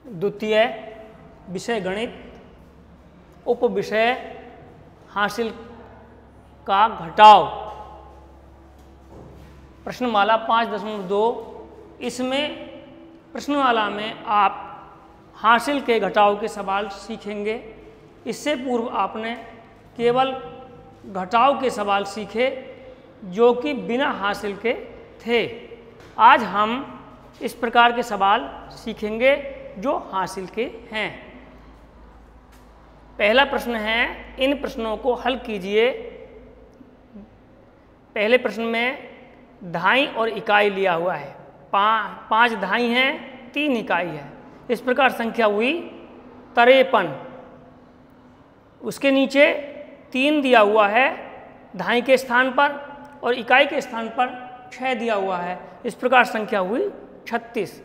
द्वितीय विषय गणित, उप विषय हासिल का घटाव, प्रश्नमाला 5.2। इसमें प्रश्नमाला में आप हासिल के घटाव के सवाल सीखेंगे। इससे पूर्व आपने केवल घटाव के सवाल सीखे जो कि बिना हासिल के थे। आज हम इस प्रकार के सवाल सीखेंगे जो हासिल के हैं। पहला प्रश्न है, इन प्रश्नों को हल कीजिए। पहले प्रश्न में दहाई और इकाई लिया हुआ है। 5 दहाई हैं, 3 इकाई है। इस प्रकार संख्या हुई 53। उसके नीचे 3 दिया हुआ है दहाई के स्थान पर और इकाई के स्थान पर 6 दिया हुआ है। इस प्रकार संख्या हुई 36।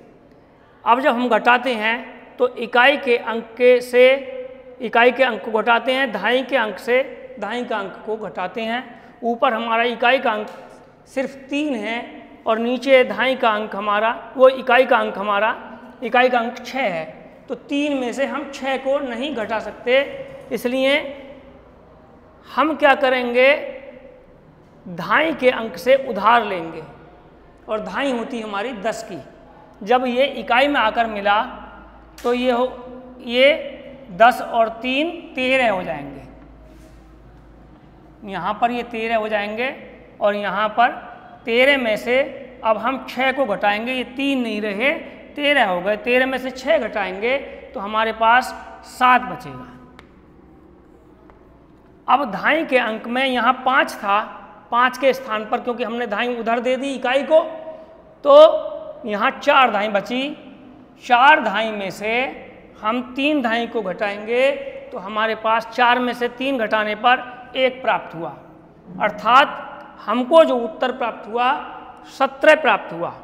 अब जब हम घटाते हैं तो इकाई के अंक को घटाते हैं, दहाई के अंक से दहाई का अंक को घटाते हैं। ऊपर हमारा इकाई का अंक सिर्फ 3 है और नीचे दहाई का अंक हमारा इकाई का अंक 6 है। तो 3 में से हम 6 को नहीं घटा सकते, इसलिए हम क्या करेंगे, दहाई के अंक से उधार लेंगे और दहाई होती हमारी 10 की। जब ये इकाई में आकर मिला तो ये 10 और 3 13 हो जाएंगे। यहाँ पर ये 13 हो जाएंगे और यहाँ पर 13 में से अब हम 6 को घटाएंगे। ये 3 नहीं रहे, 13 हो गए। 13 में से 6 घटाएंगे तो हमारे पास 7 बचेगा। अब दहाई के अंक में यहाँ 5 था, 5 के स्थान पर क्योंकि हमने दहाई उधर दे दी इकाई को, तो यहाँ 4 दहाई बची। 4 दहाई में से हम 3 दहाई को घटाएंगे तो हमारे पास 4 में से 3 घटाने पर 1 प्राप्त हुआ। अर्थात हमको जो उत्तर प्राप्त हुआ 17 प्राप्त हुआ।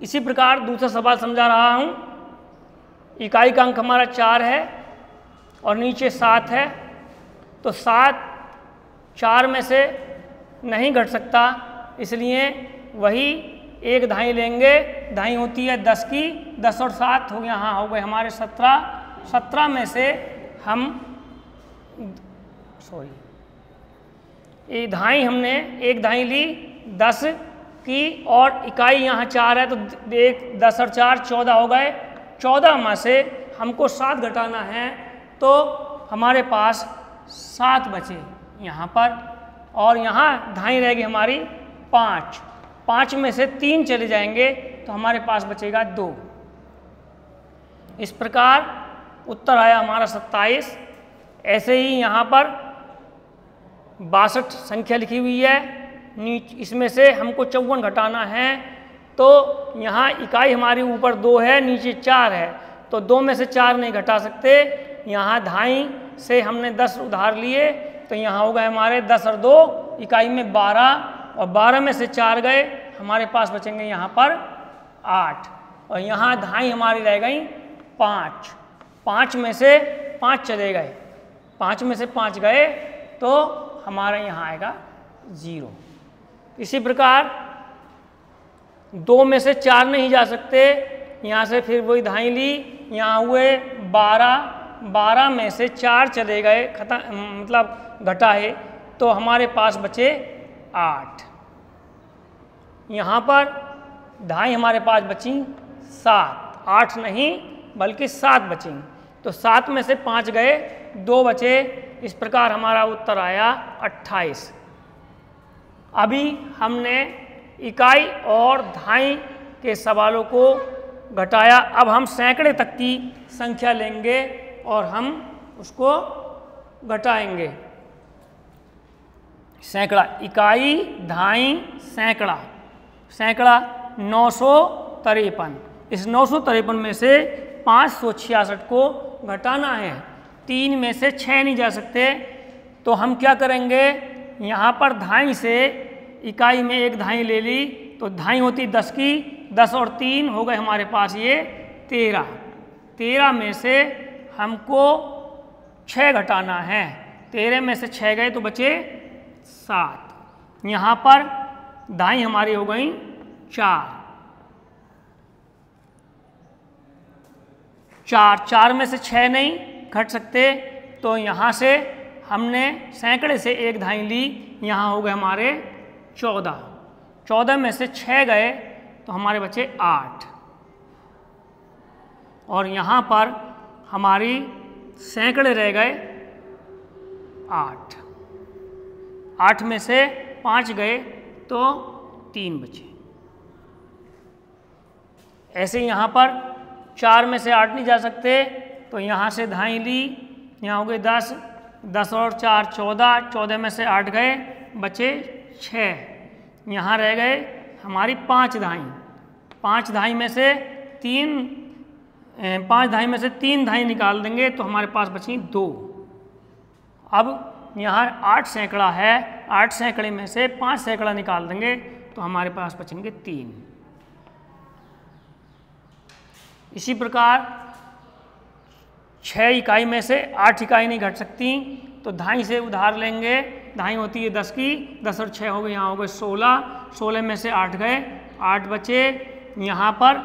इसी प्रकार दूसरा सवाल समझा रहा हूँ। इकाई का अंक हमारा 4 है और नीचे 7 है, तो 7 4 में से नहीं घट सकता, इसलिए वही 1 दहाई लेंगे। दहाई होती है 10 की, 10 और 7 हो गए, यहाँ हो गए हमारे 17। 17 में से हम दहाई हमने 1 दहाई ली 10 की और इकाई यहाँ 4 है, तो 10 और 4 14 हो गए। 14 में से हमको 7 घटाना है तो हमारे पास 7 बचे यहाँ पर, और यहाँ दहाई रहेगी हमारी 5। 5 में से 3 चले जाएंगे तो हमारे पास बचेगा 2। इस प्रकार उत्तर आया हमारा 27। ऐसे ही यहाँ पर 62 संख्या लिखी हुई है, इसमें से हमको 54 घटाना है। तो यहाँ इकाई हमारी ऊपर 2 है, नीचे 4 है, तो 2 में से 4 नहीं घटा सकते। यहाँ दहाई से हमने 10 उधार लिए, तो यहाँ हो गए हमारे 10 और 2 इकाई में 12, और 12 में से 4 गए, हमारे पास बचेंगे यहाँ पर 8, और यहाँ दहाई हमारी रह गई 5। 5 में से 5 चले गए, 5 में से 5 गए तो हमारा यहाँ आएगा 0। इसी प्रकार 2 में से 4 नहीं जा सकते, यहाँ से फिर वही दहाई ली, यहाँ हुए 12, 12 में से 4 चले गए, मतलब घटाए, तो हमारे पास बचे 8। यहाँ पर दहाई हमारे पास बची 7, 8 नहीं बल्कि 7 बची, तो 7 में से 5 गए, 2 बचे। इस प्रकार हमारा उत्तर आया 28। अभी हमने इकाई और दहाई के सवालों को घटाया। अब हम सैकड़े तक की संख्या लेंगे और हम उसको घटाएंगे। सैकड़ा, इकाई, दहाई, सैकड़ा। सैकड़ा 953। इस 953 में से 566 को घटाना है। 3 में से 6 नहीं जा सकते, तो हम क्या करेंगे, यहाँ पर दहाई से इकाई में 1 दहाई ले ली, तो दहाई होती 10 की, 10 और 3 हो गए हमारे पास ये 13। 13 में से हमको 6 घटाना है, 13 में से 6 गए तो बचे 7। यहाँ पर दहाई हमारी हो गई 4। 4 में से 6 नहीं घट सकते, तो यहाँ से हमने सैकड़े से 1 धाई ली, यहाँ हो गए हमारे 14 में से 6 गए तो हमारे बचे 8, और यहाँ पर हमारी सैकड़े रह गए 8 में से 5 गए तो 3 बचे। ऐसे ही यहाँ पर 4 में से 8 नहीं जा सकते, तो यहाँ से धाई ली, यहाँ हो गए 10 और 4 14 में से 8 गए बचे 6, यहाँ रह गए हमारी 5 धाई। 5 धाई में से 3 धाई निकाल देंगे तो हमारे पास बची 2। अब यहाँ 8 सैकड़ा है, 8 सैकड़े में से 5 सैकड़ा निकाल देंगे तो हमारे पास बचेंगे 3। इसी प्रकार 6 इकाई में से 8 इकाई नहीं घट सकती, तो धाई से उधार लेंगे। धाई होती है 10 की, 10 और 6 हो गए, यहाँ हो गए 16 में से 8 गए, 8 बचे। यहाँ पर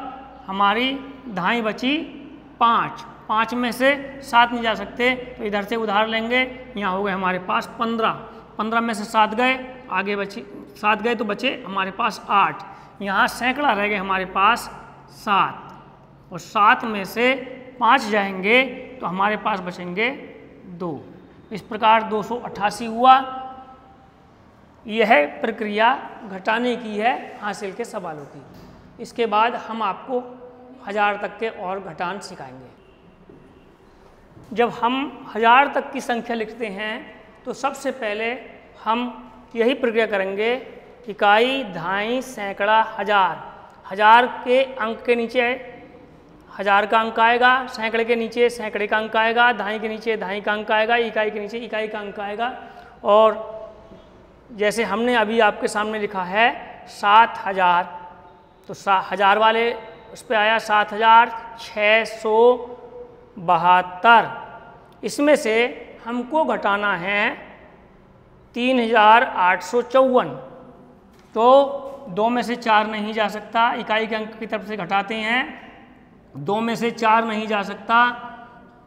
हमारी धाई बची 5 में से 7 नहीं जा सकते, तो इधर से उधार लेंगे। यहाँ हो गए हमारे पास 15 में से 7 गए, आगे बची 7 गए तो बचे हमारे पास 8। यहाँ सैकड़ा रह गए हमारे पास 7, और 7 में से 5 जाएंगे तो हमारे पास बचेंगे 2। इस प्रकार 288 हुआ। यह प्रक्रिया घटाने की है हासिल के सवालों की। इसके बाद हम आपको 1000 तक के और घटान सिखाएंगे। जब हम 1000 तक की संख्या लिखते हैं तो सबसे पहले हम यही प्रक्रिया करेंगे, इकाई, धाई, सैकड़ा, 1000 के अंक के नीचे 1000 का अंक आएगा, सैकड़े के नीचे सैकड़े का अंक आएगा, धाई के नीचे धाई का अंक आएगा, इकाई के नीचे इकाई का अंक आएगा। और जैसे हमने अभी आपके सामने लिखा है 7000, तो 1000 वाले उस पर आया 7672। इसमें से हमको घटाना है 3854, तो 2 में से 4 नहीं जा सकता, इकाई के अंक की तरफ से घटाते हैं। 2 में से 4 नहीं जा सकता,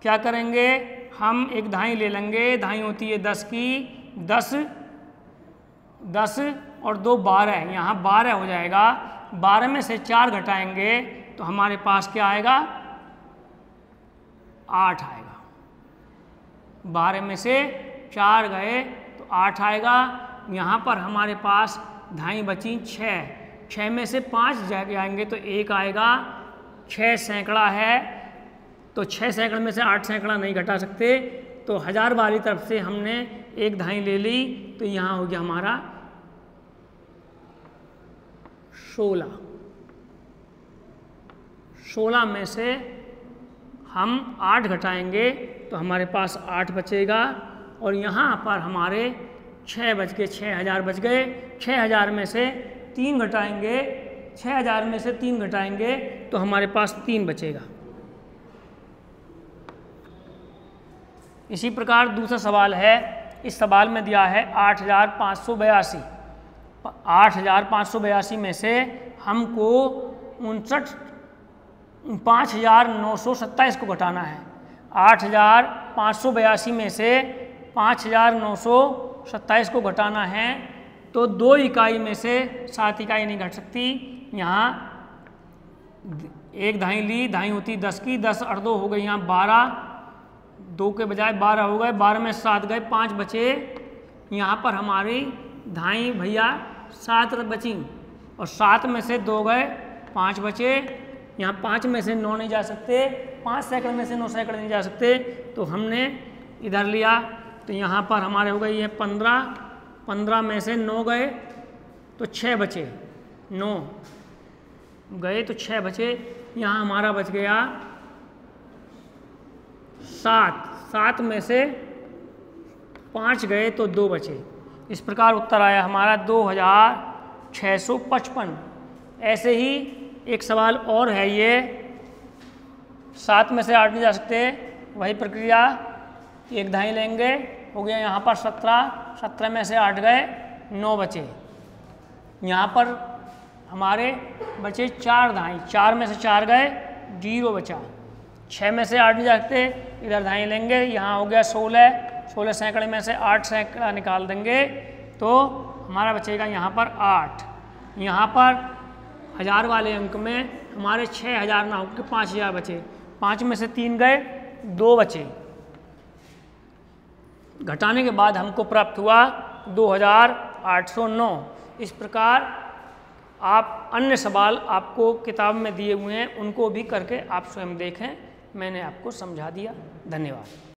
क्या करेंगे, हम एक धाई ले लेंगे। धाई होती है 10 की, 10 और 2 12, यहाँ 12 हो जाएगा। 12 में से 4 घटाएंगे तो हमारे पास क्या आएगा, 8 आएगा। 12 में से 4 गए तो 8 आएगा। यहाँ पर हमारे पास धाई बची 6 में से 5 जाएंगे तो 1 आएगा। 6 सैकड़ा है, तो 6 सैकड़े में से 8 सैकड़ा नहीं घटा सकते, तो 1000 वाली तरफ से हमने एक धाई ले ली, तो यहाँ हो गया हमारा 16 में से हम 8 घटाएंगे तो हमारे पास 8 बचेगा। और यहाँ पर हमारे 6 बच गए, 6000 बच गए। 6000 में से 3 घटाएंगे, 6000 में से 3 घटाएंगे तो हमारे पास 3 बचेगा। इसी प्रकार दूसरा सवाल है, इस सवाल में दिया है 8582। 8582 में से हमको 5927 को घटाना है। 8582 में से 5927 को घटाना है, तो 2 इकाई में से 7 इकाई नहीं घट सकती। यहाँ एक धाई ली, धाई होती 10 की, 10 और 2 हो गई, यहाँ 12, 2 के बजाय 12 हो गए। 12 में 7 गए, 5 बचे। यहाँ पर हमारी धाई भैया 7 बची, और 7 में से 2 गए, 5 बचे। यहाँ 5 में से 9 नहीं जा सकते, 5 सैकड़े में से 9 सैकड़े नहीं जा सकते, तो हमने इधर लिया, तो यहाँ पर हमारे हो गई है 15 में से 9 गए तो 6 बचे, 9 गए तो 6 बचे। यहाँ हमारा बच गया 7 में से 5 गए तो 2 बचे। इस प्रकार उत्तर आया हमारा 2655। ऐसे ही एक सवाल और है, ये 7 में से 8 नहीं जा सकते, वही प्रक्रिया, एक धाई लेंगे, हो गया यहाँ पर 17 में से 8 गए, 9 बचे। यहाँ पर हमारे बचे 4 धाई, 4 में से 4 गए, 0 बचा। 6 में से 8 नहीं जाते, इधर दाएं लेंगे, यहाँ हो गया 16 सैकड़े में से 8 सैकड़ा निकाल देंगे तो हमारा बचेगा यहाँ पर 8। यहाँ पर 1000 वाले अंक में हमारे 6000 ना होकर 5000 बचे, 5 में से 3 गए, 2 बचे, घटाने के बाद हमको प्राप्त हुआ 2809। इस प्रकार आप अन्य सवाल आपको किताब में दिए हुए हैं, उनको भी करके आप स्वयं देखें। मैंने आपको समझा दिया। धन्यवाद।